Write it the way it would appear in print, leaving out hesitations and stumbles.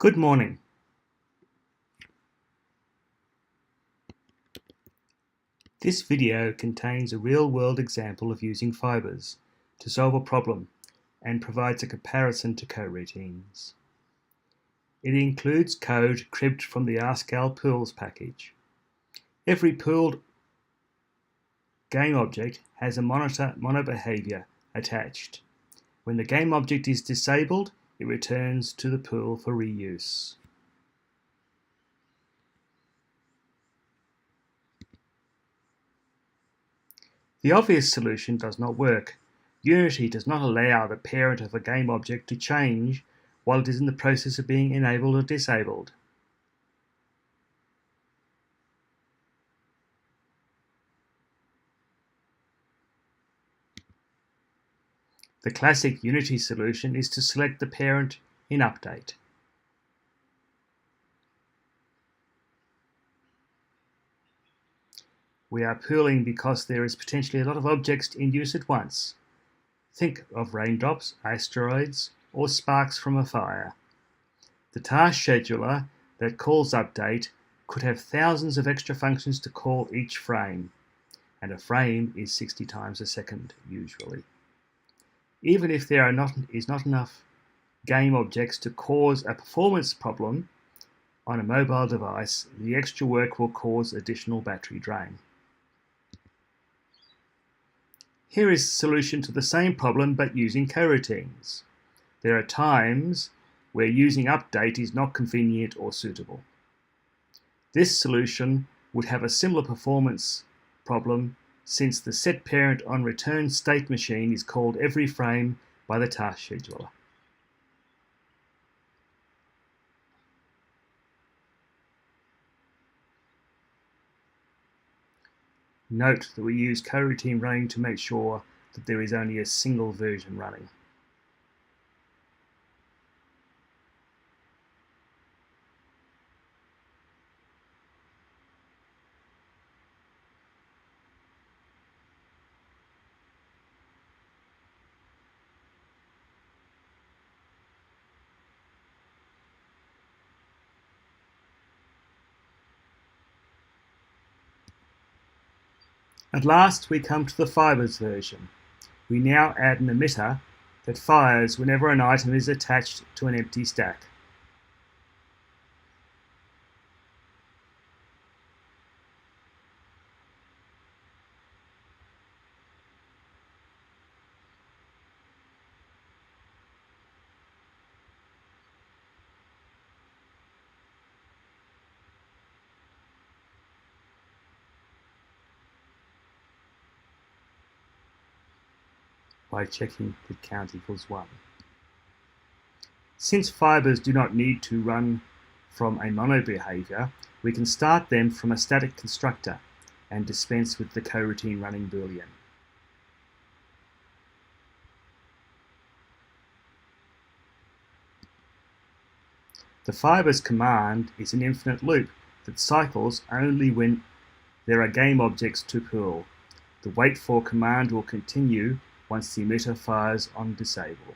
Good morning. This video contains a real-world example of using fibers to solve a problem and provides a comparison to coroutines. It includes code cribbed from the Askowl Pools package. Every pooled game object has a MonoBehaviour attached. When the game object is disabled, it returns to the pool for reuse. The obvious solution does not work. Unity does not allow the parent of a game object to change while it is in the process of being enabled or disabled. The classic Unity solution is to select the parent in Update. We are pooling because there is potentially a lot of objects in use at once. Think of raindrops, asteroids, or sparks from a fire. The task scheduler that calls Update could have thousands of extra functions to call each frame, and a frame is 60 times a second usually. Even if there is not enough game objects to cause a performance problem on a mobile device, the extra work will cause additional battery drain. Here is a solution to the same problem but using coroutines. There are times where using Update is not convenient or suitable. This solution would have a similar performance problem since the setParent on return state machine is called every frame by the task scheduler. Note that we use coroutine running to make sure that there is only a single version running. At last we come to the fibers version. We now add an emitter that fires whenever an item is attached to an empty stack. By checking that count equals 1. Since fibers do not need to run from a MonoBehaviour, we can start them from a static constructor and dispense with the coroutine running boolean. The fibers command is an infinite loop that cycles only when there are game objects to pool. The wait for command will continue once the emitter fires on disable.